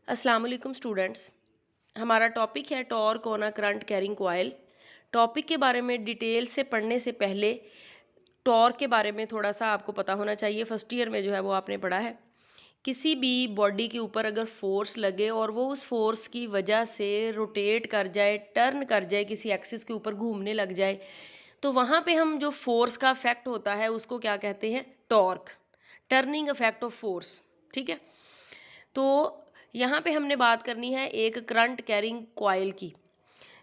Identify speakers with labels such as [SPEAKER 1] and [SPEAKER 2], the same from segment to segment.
[SPEAKER 1] अस्सलाम वालेकुम स्टूडेंट्स। हमारा टॉपिक है torque on a current carrying coil. Topic के बारे में डिटेल से पढ़ने से पहले टॉर्क के बारे में थोड़ा सा आपको पता होना चाहिए। फर्स्ट ईयर में जो है वो आपने पढ़ा है। किसी भी बॉडी के ऊपर अगर फोर्स लगे और वो उस फोर्स की वजह से रोटेट कर जाए, टर्न कर जाए, किसी एक्सिस के ऊपर घूमने लग जाए, तो वहाँ पे हम जो फोर्स का इफेक्ट होता है उसको क्या कहते हैं? Torque, turning effect of force. ठीक है, तो यहाँ पे हमने बात करनी है एक करंट कैरिंग कॉइल की।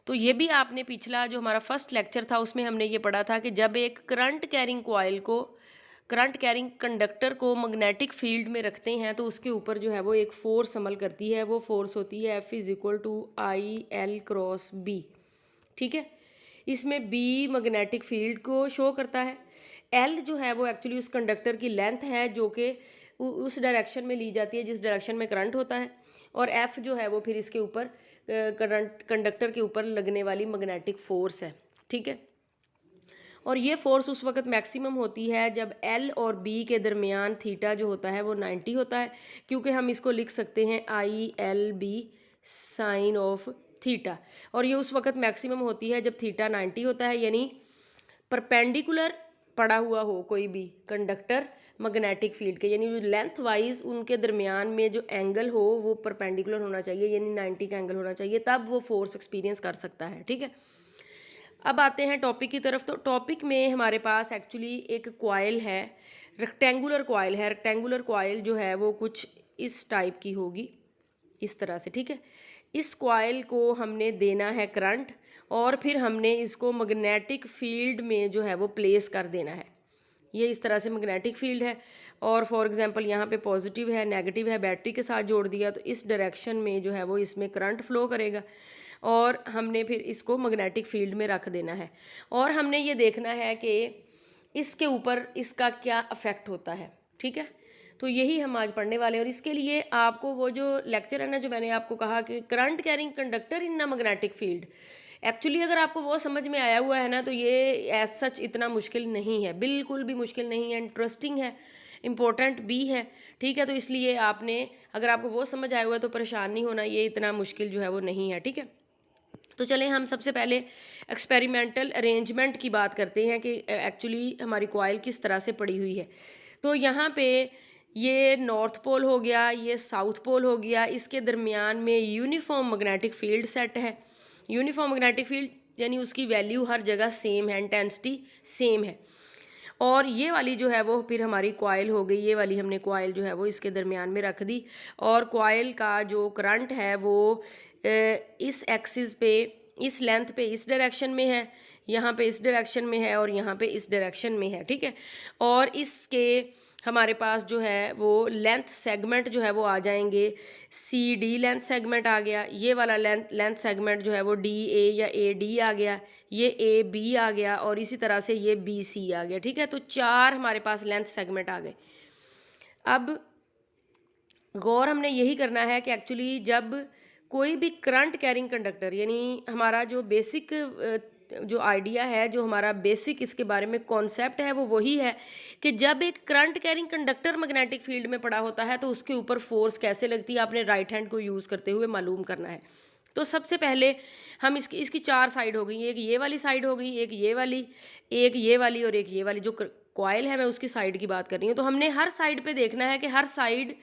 [SPEAKER 1] तो ये भी आपने पिछला जो हमारा फर्स्ट लेक्चर था उसमें हमने ये पढ़ा था कि जब एक करंट कैरिंग कॉइल को, करंट कैरिंग कंडक्टर को मैग्नेटिक फील्ड में रखते हैं तो उसके ऊपर जो है वो एक फोर्स अमल करती है। वो फोर्स होती है F=I L×B। ठीक है, इसमें B मैग्नेटिक फील्ड को शो करता है। L जो है वो एक्चुअली उस कंडक्टर की लेंथ है जो कि उस डायरेक्शन में ली जाती है जिस डायरेक्शन में करंट होता है, और F जो है वो फिर इसके ऊपर करंट कंडक्टर के ऊपर लगने वाली मैग्नेटिक फोर्स है। ठीक है, और ये फोर्स उस वक्त मैक्सिमम होती है जब L और B के दरमियान थीटा जो होता है वो 90 होता है, क्योंकि हम इसको लिख सकते हैं ILB साइन ऑफ थीटा। और ये उस वक्त मैक्सिमम होती है जब थीटा 90 होता है, यानी परपेंडिकुलर पड़ा हुआ हो कोई भी कंडक्टर मैग्नेटिक फील्ड के, यानी जो लेंथ वाइज उनके दरमियान में जो एंगल हो वो परपेंडिकुलर होना चाहिए, यानी 90 का एंगल होना चाहिए, तब वो फोर्स एक्सपीरियंस कर सकता है। ठीक है, अब आते हैं टॉपिक की तरफ। तो टॉपिक में हमारे पास एक्चुअली एक कॉइल है, रेक्टेंगुलर कॉइल है। रेक्टेंगुलर कॉइल जो है वो कुछ इस टाइप की होगी, इस तरह से। ठीक है, इस कॉइल को हमने देना है करंट और फिर हमने इसको मैग्नेटिक फील्ड में जो है वो प्लेस कर देना है। ये इस तरह से मैग्नेटिक फील्ड है और फॉर एग्जांपल यहाँ पे पॉजिटिव है, नेगेटिव है, बैटरी के साथ जोड़ दिया तो इस डायरेक्शन में जो है वो इसमें करंट फ्लो करेगा और हमने फिर इसको मैग्नेटिक फील्ड में रख देना है। और हमने ये देखना है कि इसके ऊपर इसका क्या इफेक्ट होता है। ठीक है, तो यही हम आज पढ़ने वाले हैं। और इसके लिए आपको वो जो लेक्चर है ना, जो मैंने आपको कहा कि current carrying conductor in a magnetic field, actually अगर आपको वो समझ में आया हुआ है ना तो ये एज सच इतना मुश्किल नहीं है, बिल्कुल भी मुश्किल नहीं है, इंटरेस्टिंग है, इम्पोर्टेंट भी है। ठीक है, तो इसलिए आपने, अगर आपको वो समझ आया हुआ है तो परेशान नहीं होना, ये इतना मुश्किल जो है वो नहीं है। ठीक है, तो चलें हम सबसे पहले एक्सपेरिमेंटल अरेंजमेंट की बात करते हैं कि एक्चुअली हमारी कॉइल किस तरह से पड़ी हुई है। तो यहाँ पे ये नॉर्थ पोल हो गया, ये साउथ पोल हो गया, इसके दरमियान में यूनिफॉर्म मैग्नेटिक फील्ड सेट है। यूनिफॉर्म मैग्नेटिक फील्ड यानी उसकी वैल्यू हर जगह सेम है, इंटेंसिटी सेम है। और ये वाली जो है वो फिर हमारी कॉइल हो गई, ये वाली हमने कॉइल जो है वो इसके दरमियान में रख दी और कॉइल का जो करंट है वो इस एक्सिस पे, इस लेंथ पे इस डायरेक्शन में है, यहाँ पे इस डायरेक्शन में है और यहाँ पे इस डायरेक्शन में है। ठीक है, और इसके हमारे पास जो है वो लेंथ सेगमेंट जो है वो आ जाएंगे, CD लेंथ सेगमेंट आ गया, ये वाला लेंथ सेगमेंट जो है वो DA या AD आ गया, ये AB आ गया और इसी तरह से ये BC आ गया। ठीक है, तो 4 हमारे पास लेंथ सेगमेंट आ गए। अब गौर हमने यही करना है कि एक्चुअली जब कोई भी करंट कैरिंग कंडक्टर, यानी हमारा जो बेसिक जो आइडिया है, जो हमारा बेसिक इसके बारे में कॉन्सेप्ट है वो वही है कि जब एक current carrying conductor magnetic field में पड़ा होता है तो उसके ऊपर फोर्स कैसे लगती है, आपने राइट हैंड को यूज़ करते हुए मालूम करना है। तो सबसे पहले हम इसकी 4 साइड हो गई, एक ये वाली साइड हो गई, एक ये वाली, एक ये वाली और एक ये वाली। जो कॉइल है मैं उसकी साइड की बात कर रही हूँ। तो हमने हर साइड पे देखना है कि हर साइड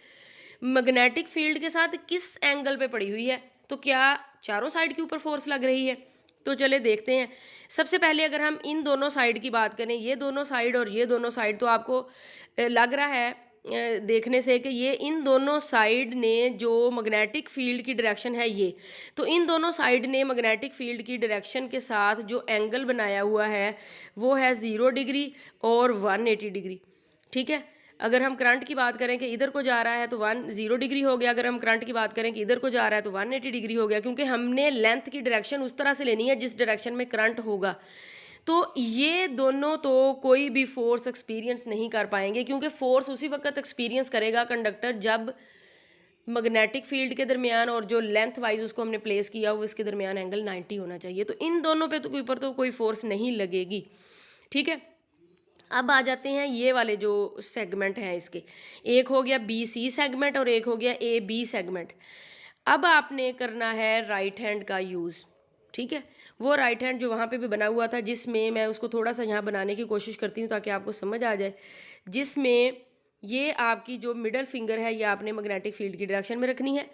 [SPEAKER 1] मैग्नेटिक फील्ड के साथ किस एंगल पे पड़ी हुई है, तो क्या चारों साइड के ऊपर फोर्स लग रही है। तो चले देखते हैं। सबसे पहले अगर हम इन दोनों साइड की बात करें, ये दोनों साइड और ये दोनों साइड, तो आपको लग रहा है देखने से कि ये इन दोनों साइड ने जो मैग्नेटिक फील्ड की डायरेक्शन है ये, तो इन दोनों साइड ने मैग्नेटिक फील्ड की डायरेक्शन के साथ जो एंगल बनाया हुआ है वो है 0 डिग्री और 180 डिग्री। ठीक है, अगर हम करंट की बात करें कि इधर को जा रहा है तो 0 डिग्री हो गया, अगर हम करंट की बात करें कि इधर को जा रहा है तो 180 डिग्री हो गया, क्योंकि हमने लेंथ की डायरेक्शन उस तरह से लेनी है जिस डायरेक्शन में करंट होगा। तो ये दोनों तो कोई भी फोर्स एक्सपीरियंस नहीं कर पाएंगे, क्योंकि फोर्स उसी वक्त एक्सपीरियंस करेगा कंडक्टर जब मैग्नेटिक फील्ड के दरमियान और जो लेंथ वाइज उसको हमने प्लेस किया वो इसके दरमियान एंगल 90 होना चाहिए। तो इन दोनों पे तो ऊपर तो कोई फोर्स नहीं लगेगी। ठीक है, अब आ जाते हैं ये वाले जो सेगमेंट हैं इसके, एक हो गया BC सेगमेंट और एक हो गया AB सेगमेंट। अब आपने करना है राइट हैंड का यूज़, ठीक है। वो राइट हैंड जो वहाँ पे भी बना हुआ था, जिसमें मैं उसको थोड़ा सा यहाँ बनाने की कोशिश करती हूँ ताकि आपको समझ आ जाए, जिसमें ये आपकी जो मिडल फिंगर है ये आपने मैग्नेटिक फील्ड की डायरेक्शन में रखनी है,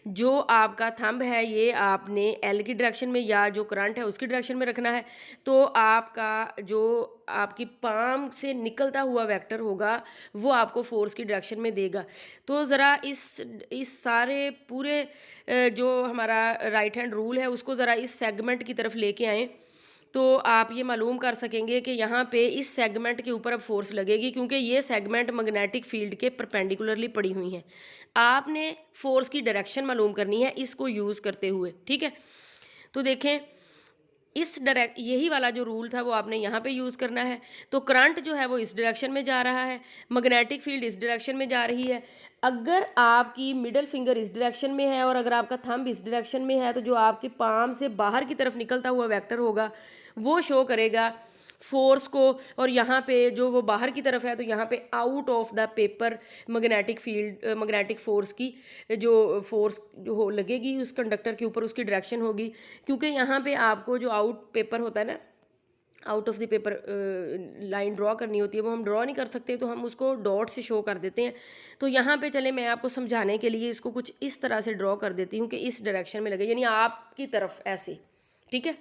[SPEAKER 1] जो आपका थंब है ये आपने एल की डायरेक्शन में या जो करंट है उसकी डायरेक्शन में रखना है। तो आपका जो आपकी पाम से निकलता हुआ वेक्टर होगा वो आपको फोर्स की डायरेक्शन में देगा। तो ज़रा इस सारे पूरे जो हमारा राइट हैंड रूल है उसको ज़रा इस सेगमेंट की तरफ लेके आएँ, तो आप ये मालूम कर सकेंगे कि यहाँ पे इस सेगमेंट के ऊपर अब फोर्स लगेगी, क्योंकि ये सेगमेंट मैग्नेटिक फील्ड के परपेंडिकुलरली पड़ी हुई हैं। आपने फोर्स की डायरेक्शन मालूम करनी है इसको यूज़ करते हुए, ठीक है। तो देखें, यही वाला जो रूल था वो आपने यहाँ पे यूज़ करना है। तो करंट जो है वो इस डायरेक्शन में जा रहा है, मैग्नेटिक फील्ड इस डायरेक्शन में जा रही है। अगर आपकी मिडल फिंगर इस डायरेक्शन में है और अगर आपका थंब इस डायरेक्शन में है, तो जो आपके पाम से बाहर की तरफ निकलता हुआ वेक्टर होगा वो शो करेगा फोर्स को। और यहाँ पे जो वो बाहर की तरफ है तो यहाँ पे out of the paper magnetic field magnetic force की जो फोर्स जो हो लगेगी उस कंडक्टर के ऊपर उसकी डायरेक्शन होगी। क्योंकि यहाँ पे आपको जो आउट पेपर होता है ना, out of the paper line draw करनी होती है, वो हम ड्रॉ नहीं कर सकते तो हम उसको डॉट से शो कर देते हैं। तो यहाँ पे चले मैं आपको समझाने के लिए इसको कुछ इस तरह से ड्रॉ कर देती हूँ कि इस डायरेक्शन में लगे, यानी आपकी तरफ ऐसे, ठीक है।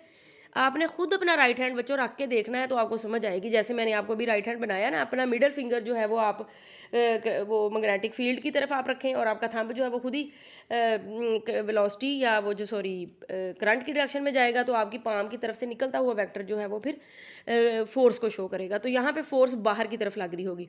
[SPEAKER 1] आपने खुद अपना राइट हैंड बच्चों रख के देखना है तो आपको समझ आएगी। जैसे मैंने आपको अभी राइट हैंड बनाया ना, अपना मिडल फिंगर जो है वो आप वो मैग्नेटिक फील्ड की तरफ आप रखें और आपका थंब जो है वो खुद ही वेलोसिटी या वो जो करंट की डायरेक्शन में जाएगा, तो आपकी पाम की तरफ से निकलता हुआ वेक्टर जो है वो फिर फोर्स को शो करेगा। तो यहाँ पे फोर्स बाहर की तरफ लग रही होगी।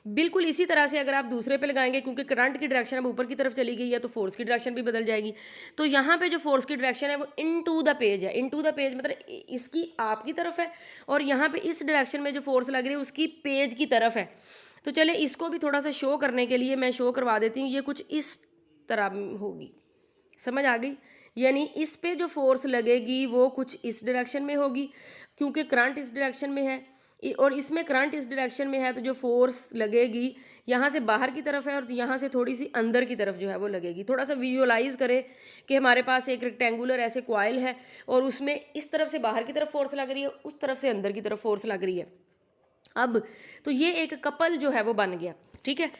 [SPEAKER 1] बिल्कुल इसी तरह से अगर आप दूसरे पे लगाएंगे, क्योंकि करंट की डायरेक्शन अब ऊपर की तरफ चली गई है तो फोर्स की डायरेक्शन भी बदल जाएगी। तो यहाँ पे जो फोर्स की डायरेक्शन है वो इनटू द पेज है। इनटू द पेज मतलब इसकी आपकी तरफ है और यहाँ पे इस डायरेक्शन में जो फोर्स लग रही है उसकी पेज की तरफ है। तो चले इसको भी थोड़ा सा शो करने के लिए मैं शो करवा देती हूँ। ये कुछ इस तरह होगी, समझ आ गई। यानी इस पे जो फोर्स लगेगी वो कुछ इस डायरेक्शन में होगी, क्योंकि करंट इस डायरेक्शन में है और इसमें करंट इस डायरेक्शन में है, तो जो फोर्स लगेगी यहाँ से बाहर की तरफ है और यहाँ से थोड़ी सी अंदर की तरफ जो है वो लगेगी। थोड़ा सा विजुअलाइज करें कि हमारे पास एक रेक्टेंगुलर ऐसे कॉइल है और उसमें इस तरफ से बाहर की तरफ फोर्स लग रही है, उस तरफ से अंदर की तरफ फोर्स लग रही है। अब तो ये एक कपल जो है वो बन गया, ठीक है।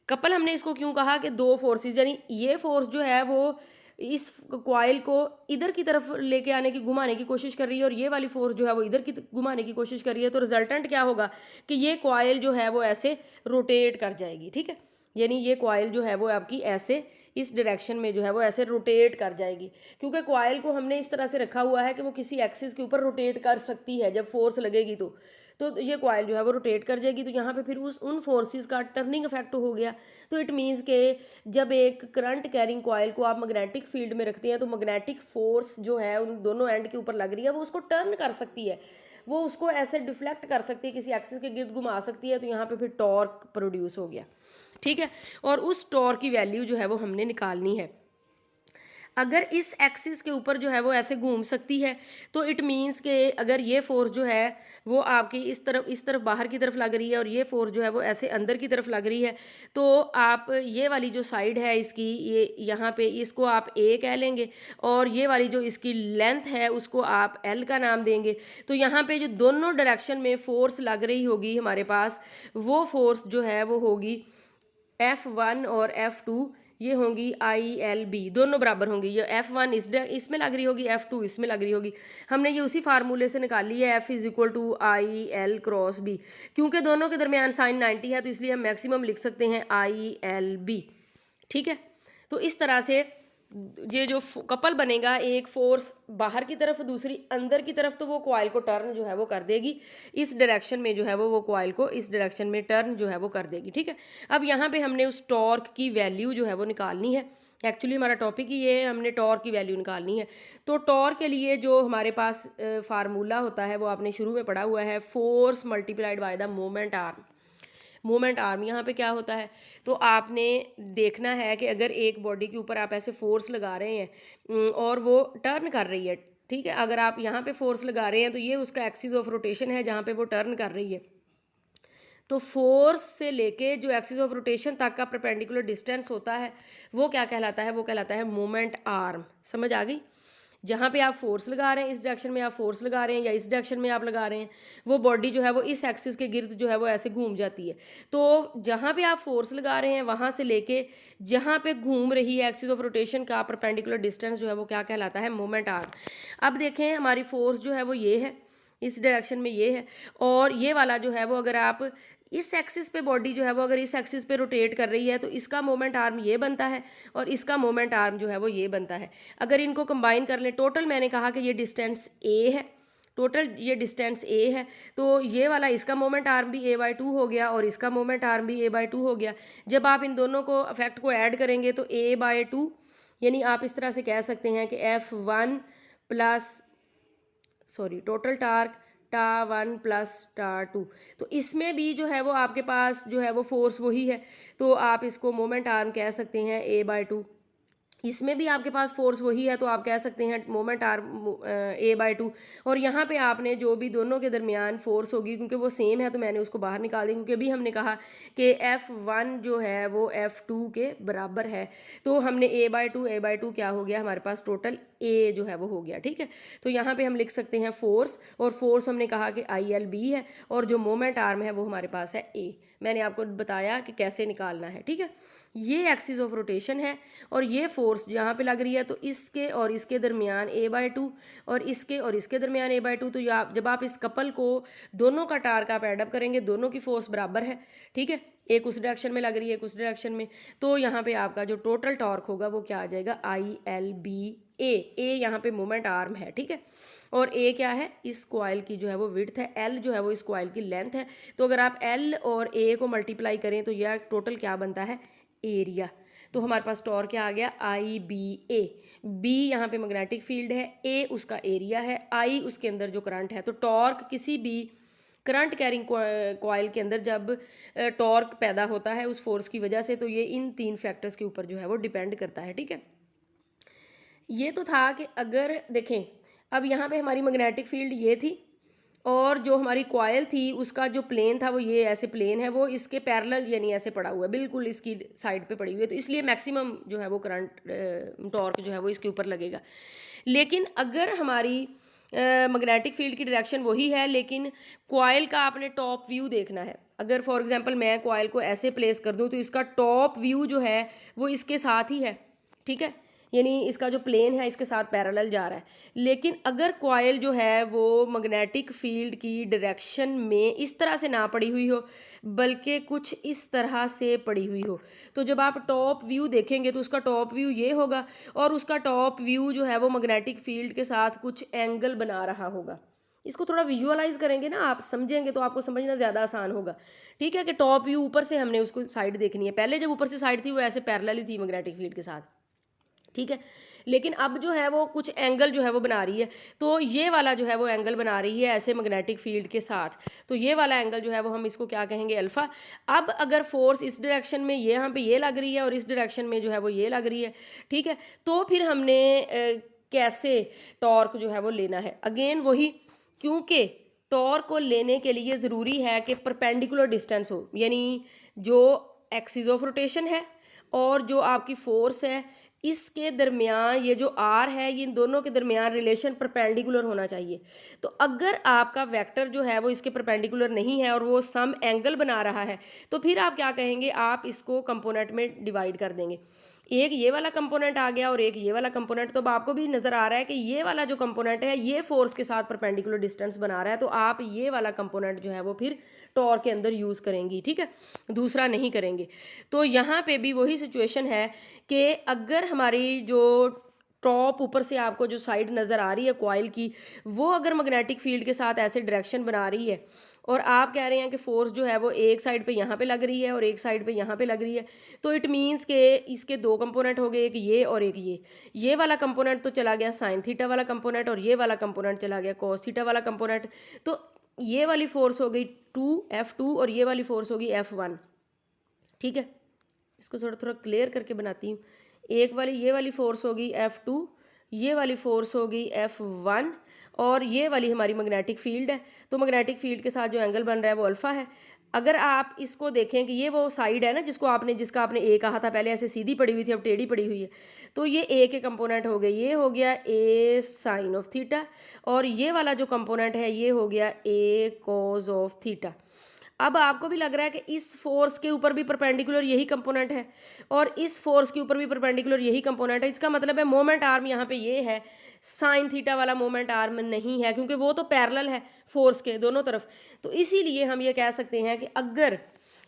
[SPEAKER 1] कपल हमने इसको क्यों कहा कि दो फोर्सेस, यानी ये फोर्स जो है वो इस कॉइल को इधर की तरफ लेके आने की, घुमाने की कोशिश कर रही है और ये वाली फोर्स जो है वो इधर की घुमाने की कोशिश कर रही है। तो रिजल्टेंट क्या होगा कि ये कॉइल जो है वो ऐसे रोटेट कर जाएगी, ठीक है। यानी ये कॉइल जो है वो आपकी ऐसे इस डायरेक्शन में जो है वो ऐसे रोटेट कर जाएगी, क्योंकि कॉइल को हमने इस तरह से रखा हुआ है कि वो किसी एक्सिस के ऊपर रोटेट कर सकती है जब फोर्स लगेगी तो ये कॉइल जो है वो रोटेट कर जाएगी। तो यहाँ पे फिर उन फोर्सेस का टर्निंग इफेक्ट हो गया। तो इट मीन्स के जब एक करंट कैरिंग कॉइल को आप मैग्नेटिक फील्ड में रखते हैं तो मैग्नेटिक फोर्स जो है उन दोनों एंड के ऊपर लग रही है, वो उसको टर्न कर सकती है, वो उसको ऐसे डिफ्लेक्ट कर सकती है, किसी एक्सिस के गिर्द घुमा सकती है। तो यहाँ पे फिर टॉर्क प्रोड्यूस हो गया, ठीक है। और उस टॉर्क की वैल्यू जो है वो हमने निकालनी है। अगर इस एक्सिस के ऊपर जो है वो ऐसे घूम सकती है तो इट मीन्स के अगर ये फोर्स जो है वो आपकी इस तरफ बाहर की तरफ लग रही है और ये फोर्स जो है वो ऐसे अंदर की तरफ लग रही है, तो आप ये वाली जो साइड है इसकी, ये यहाँ पे इसको आप ए कह लेंगे और ये वाली जो इसकी लेंथ है उसको आप एल का नाम देंगे। तो यहाँ पे जो दोनों डायरेक्शन में फोर्स लग रही होगी हमारे पास, वो फोर्स जो है वो होगी F1 और F2, ये होंगी ILB, दोनों बराबर होंगी। ये F1 इसमें लग रही होगी, F2 इसमें लग रही होगी। हमने ये उसी फार्मूले से निकाली है, F = IL क्रॉस B। क्योंकि दोनों के दरमियान साइन 90 है तो इसलिए हम मैक्सिमम लिख सकते हैं ILB, ठीक है। तो इस तरह से ये जो कपल बनेगा, एक फोर्स बाहर की तरफ दूसरी अंदर की तरफ, तो वो कॉइल को टर्न जो है वो कर देगी इस डायरेक्शन में, जो है वो कॉइल को इस डायरेक्शन में टर्न जो है वो कर देगी, ठीक है। अब यहाँ पे हमने उस टॉर्क की वैल्यू जो है वो निकालनी है। एक्चुअली हमारा टॉपिक ही ये है, हमने टॉर्क की वैल्यू निकालनी है। तो टॉर्क के लिए जो हमारे पास फार्मूला होता है वो आपने शुरू में पढ़ा हुआ है, force multiplied by the moment arm. Moment arm यहाँ पे क्या होता है, तो आपने देखना है कि अगर एक बॉडी के ऊपर आप ऐसे फोर्स लगा रहे हैं और वो टर्न कर रही है, ठीक है। अगर आप यहाँ पे फोर्स लगा रहे हैं तो ये उसका एक्सिस ऑफ रोटेशन है जहाँ पे वो टर्न कर रही है। तो फोर्स से लेके जो एक्सिस ऑफ रोटेशन तक का परपेंडिकुलर डिस्टेंस होता है वो क्या कहलाता है, वो कहलाता है मोमेंट आर्म। समझ आ गई? जहाँ पे आप फोर्स लगा रहे हैं, इस डायरेक्शन में आप फोर्स लगा रहे हैं या इस डायरेक्शन में आप लगा रहे हैं, वो बॉडी जो है वो इस एक्सिस के गिर्द जो है वो ऐसे घूम जाती है। तो जहाँ पे आप फोर्स लगा रहे हैं वहाँ से लेके जहाँ पे घूम रही है एक्सिस ऑफ रोटेशन का परपेंडिकुलर डिस्टेंस जो है वो क्या कहलाता है, मोमेंट आर्म। अब देखें हमारी फोर्स जो है वो ये है, इस डायरेक्शन में ये है, और ये वाला जो है वो अगर आप इस एक्सिस पे बॉडी जो है वो अगर इस एक्सिस पे रोटेट कर रही है तो इसका मोमेंट आर्म ये बनता है और इसका मोमेंट आर्म जो है वो ये बनता है। अगर इनको कंबाइन कर लें, टोटल मैंने कहा कि ये डिस्टेंस ए है, टोटल ये डिस्टेंस ए है, तो ये वाला इसका मोमेंट आर्म भी a/2 हो गया और इसका मोमेंट आर्म भी a/2 हो गया। जब आप इन दोनों को इफेक्ट को ऐड करेंगे तो a/2, यानी आप इस तरह से कह सकते हैं कि F1 प्लस टोटल टार्क टा 1 प्लस टा 2। तो इसमें भी जो है वो आपके पास जो है वो फोर्स वही है, तो आप इसको मोमेंट आर्म कह सकते हैं a/2। इसमें भी आपके पास फोर्स वही है तो आप कह सकते हैं मोमेंट आर्म a/2। और यहाँ पे आपने जो भी दोनों के दरमियान फोर्स होगी, क्योंकि वो सेम है तो मैंने उसको बाहर निकाल दी, क्योंकि अभी हमने कहा कि F1 जो है वो F2 के बराबर है, तो हमने a/2 क्या हो गया, हमारे पास टोटल a जो है वो हो गया। ठीक है, तो यहाँ पे हम लिख सकते हैं फोर्स, और फोर्स हमने कहा कि ILB है, और जो मोमेंट आर्म है वो हमारे पास है a। मैंने आपको बताया कि कैसे निकालना है। ठीक है, ये एक्सिस ऑफ रोटेशन है और ये फोर्स जहाँ पे लग रही है तो इसके और इसके दरमियान a/2 और इसके दरमियान a/2। तो जब आप इस कपल को दोनों का टार्क आप एडअप करेंगे, दोनों की फोर्स बराबर है। ठीक है, एक उस डायरेक्शन में लग रही है, एक उस डायरेक्शन में, तो यहाँ पे आपका जो टोटल टॉर्क होगा वो क्या आ जाएगा, ILBA। ए यहाँ पे मोमेंट आर्म है। ठीक है, और ए क्या है, इस कॉइल की जो है वो विड्थ है, एल जो है वो इस कॉइल की लेंथ है। तो अगर आप एल और ए को मल्टीप्लाई करें तो यह टोटल क्या बनता है, एरिया। तो हमारे पास टॉर्क क्या आ गया, IBA। बी यहाँ पे मैग्नेटिक फील्ड है, ए उसका एरिया है, आई उसके अंदर जो करंट है। तो टॉर्क किसी भी करंट कैरिंग कॉइल के अंदर जब टॉर्क पैदा होता है उस फोर्स की वजह से, तो ये इन 3 फैक्टर्स के ऊपर जो है वो डिपेंड करता है। ठीक है, ये तो था कि अगर देखें, अब यहाँ पे हमारी मैग्नेटिक फील्ड ये थी और जो हमारी कॉइल थी उसका जो प्लेन था वो ये ऐसे प्लेन है, वो इसके पैरेलल यानी ऐसे पड़ा हुआ है, बिल्कुल इसकी साइड पे पड़ी हुई है, तो इसलिए मैक्सिमम जो है वो करंट टॉर्क जो है वो इसके ऊपर लगेगा। लेकिन अगर हमारी मैग्नेटिक फील्ड की डायरेक्शन वही है, लेकिन कॉइल का आपने टॉप व्यू देखना है। अगर फॉर एग्जांपल मैं कॉइल को ऐसे प्लेस कर दूं तो इसका टॉप व्यू जो है वो इसके साथ ही है। ठीक है, यानी इसका जो प्लेन है इसके साथ पैरेलल जा रहा है। लेकिन अगर कॉइल जो है वो मैग्नेटिक फील्ड की डायरेक्शन में इस तरह से ना पड़ी हुई हो, बल्कि कुछ इस तरह से पड़ी हुई हो, तो जब आप टॉप व्यू देखेंगे तो उसका टॉप व्यू ये होगा, और उसका टॉप व्यू जो है वो मैग्नेटिक फील्ड के साथ कुछ एंगल बना रहा होगा। इसको थोड़ा विजुअलाइज करेंगे ना, आप समझेंगे तो आपको समझना ज़्यादा आसान होगा। ठीक है, कि टॉप व्यू ऊपर से हमने उसको साइड देखनी है, पहले जब ऊपर से साइड थी वो ऐसे पैरेलल ही थी मैग्नेटिक फील्ड के साथ। ठीक है, लेकिन अब जो है वो कुछ एंगल जो है वो बना रही है, तो ये वाला जो है वो एंगल बना रही है ऐसे मैग्नेटिक फील्ड के साथ, तो ये वाला एंगल जो है वो हम इसको क्या कहेंगे, अल्फा। अब अगर फोर्स इस डायरेक्शन में ये यहाँ पे ये लग रही है और इस डायरेक्शन में जो है वो ये लग रही है, ठीक है, तो फिर हमने कैसे टॉर्क जो है वो लेना है, अगेन वही, क्योंकि टॉर्क को लेने के लिए ज़रूरी है कि परपेंडिकुलर डिस्टेंस हो, यानी जो एक्सिस ऑफ रोटेशन है और जो आपकी फोर्स है इसके दरमियान ये जो आर है, ये इन दोनों के दरमियान रिलेशन परपेंडिकुलर होना चाहिए। तो अगर आपका वेक्टर जो है वो इसके परपेंडिकुलर नहीं है और वो सम एंगल बना रहा है, तो फिर आप क्या कहेंगे, आप इसको कंपोनेंट में डिवाइड कर देंगे। एक ये वाला कंपोनेंट आ गया और एक ये वाला कंपोनेंट, तो अब आपको भी नज़र आ रहा है कि ये वाला जो कंपोनेंट है ये फोर्स के साथ परपेंडिकुलर डिस्टेंस बना रहा है, तो आप ये वाला कंपोनेंट जो है वो फिर टॉर्क के अंदर यूज़ करेंगी। ठीक है, दूसरा नहीं करेंगे। तो यहाँ पे भी वही सिचुएशन है कि अगर हमारी जो टॉप ऊपर से आपको जो साइड नज़र आ रही है कॉइल की, वो अगर मैग्नेटिक फील्ड के साथ ऐसे डायरेक्शन बना रही है और आप कह रहे हैं कि फोर्स जो है वो एक साइड पे यहाँ पे लग रही है और एक साइड पे यहाँ पे लग रही है, तो इट मीन्स के इसके 2 कंपोनेंट हो गए, एक ये और एक ये वाला कंपोनेंट तो चला गया साइन थीटा वाला कंपोनेंट और ये वाला कंपोनेंट चला गया कॉस थीटा वाला कंपोनेंट। तो ये वाली फोर्स हो गई F2 और ये वाली फोर्स होगी F1। ठीक है, इसको थोड़ा थोड़ा क्लियर करके बनाती हूँ। एक वाली ये वाली फोर्स होगी F2, ये वाली फोर्स होगी F1 और ये वाली हमारी मैग्नेटिक फील्ड है। तो मैग्नेटिक फील्ड के साथ जो एंगल बन रहा है वो अल्फ़ा है। अगर आप इसको देखें कि ये वो साइड है ना जिसका आपने ए कहा था पहले, ऐसे सीधी पड़ी हुई थी अब टेढ़ी पड़ी हुई है, तो ये ए के कंपोनेंट हो गए, ये हो गया ए साइन ऑफ थीटा, और ये वाला जो कंपोनेंट है ये हो गया ए कॉज ऑफ थीटा। अब आपको भी लग रहा है कि इस फोर्स के ऊपर भी परपेंडिकुलर यही कंपोनेंट है और इस फोर्स के ऊपर भी परपेंडिकुलर यही कंपोनेंट है, इसका मतलब है मोमेंट आर्म यहाँ पे ये है, साइन थीटा वाला मोमेंट आर्म नहीं है, क्योंकि वो तो पैरेलल है फोर्स के दोनों तरफ। तो इसीलिए हम ये कह सकते हैं कि अगर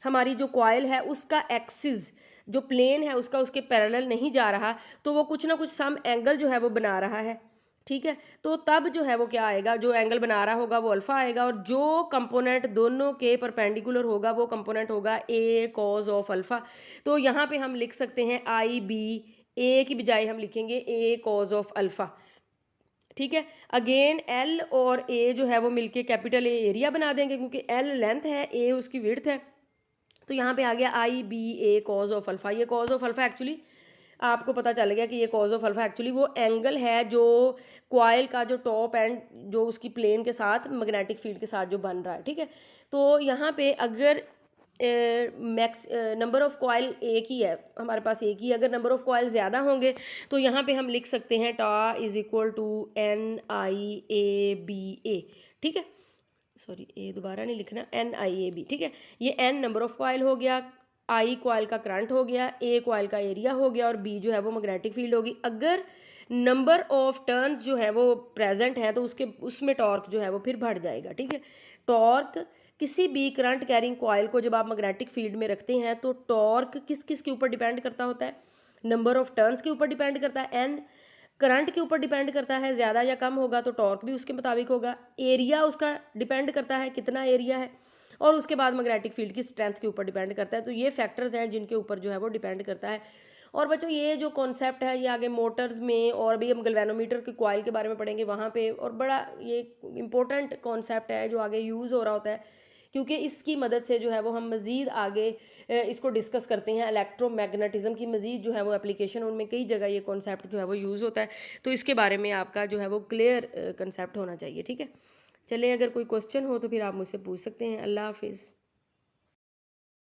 [SPEAKER 1] हमारी जो कॉइल है उसका एक्सिस जो प्लेन है उसका उसके पैरेलल नहीं जा रहा, तो वो कुछ ना कुछ सम एंगल जो है वो बना रहा है, ठीक है। तो तब जो है वो क्या आएगा, जो एंगल बना रहा होगा वो अल्फा आएगा, और जो कंपोनेंट दोनों के परपेंडिकुलर होगा वो कंपोनेंट होगा ए कॉज ऑफ अल्फा। तो यहाँ पे हम लिख सकते हैं आई बी, ए की बजाय हम लिखेंगे ए कॉज ऑफ अल्फा, ठीक है। अगेन एल और ए जो है वो मिलके कैपिटल ए एरिया बना देंगे, क्योंकि एल लेंथ है, ए उसकी विड्थ है, तो यहाँ पे आ गया I B A cos of alpha. ये कॉज ऑफ अल्फा एक्चुअली आपको पता चल गया कि ये कॉज ऑफ अल्फा एक्चुअली वो एंगल है जो क्वाइल का जो टॉप एंड जो उसकी प्लेन के साथ मैग्नेटिक फील्ड के साथ जो बन रहा है, ठीक है। तो यहाँ पे अगर मैक्स नंबर ऑफ कॉइल एक ही है, हमारे पास एक ही, अगर नंबर ऑफ कॉइल ज़्यादा होंगे तो यहाँ पे हम लिख सकते हैं tau is equal to N I A B A, ठीक है। सॉरी ए दोबारा नहीं लिखना, एन आई ए बी, ठीक है। ये एन नंबर ऑफ कॉइल हो गया, आई कॉइल का करंट हो गया, ए कॉइल का एरिया हो गया, और बी जो है वो मैग्नेटिक फील्ड होगी। अगर नंबर ऑफ टर्न्स जो है वो प्रेजेंट है तो उसमें टॉर्क जो है वो फिर बढ़ जाएगा, ठीक है। टॉर्क किसी भी करंट कैरिंग कॉइल को जब आप मैग्नेटिक फील्ड में रखते हैं तो टॉर्क किस किस के ऊपर डिपेंड करता होता है, नंबर ऑफ टर्न्स के ऊपर डिपेंड करता है, एन करंट के ऊपर डिपेंड करता है, ज़्यादा या कम होगा तो टॉर्क भी उसके मुताबिक होगा, एरिया उसका डिपेंड करता है कितना एरिया है, और उसके बाद मैग्नेटिक फील्ड की स्ट्रेंथ के ऊपर डिपेंड करता है। तो ये फैक्टर्स हैं जिनके ऊपर जो है वो डिपेंड करता है। और बच्चों ये जो कॉन्सेप्ट है ये आगे मोटर्स में और भी हम गैल्वेनोमीटर की कॉइल के बारे में पढ़ेंगे वहाँ पे, और बड़ा ये इंपॉर्टेंट कॉन्सेप्ट है जो आगे यूज़ हो रहा होता है, क्योंकि इसकी मदद से जो है वो हम मज़ीद आगे इसको डिस्कस करते हैं। इलेक्ट्रोमैग्नेटिज्म की मज़ीद जो है वो एप्लीकेशन, उनमें कई जगह ये कॉन्सेप्ट जो है वो यूज़ होता है, तो इसके बारे में आपका जो है वो क्लियर कंसेप्ट होना चाहिए, ठीक है। चलिए अगर कोई क्वेश्चन हो तो फिर आप मुझसे पूछ सकते हैं। अल्लाह हाफिज़।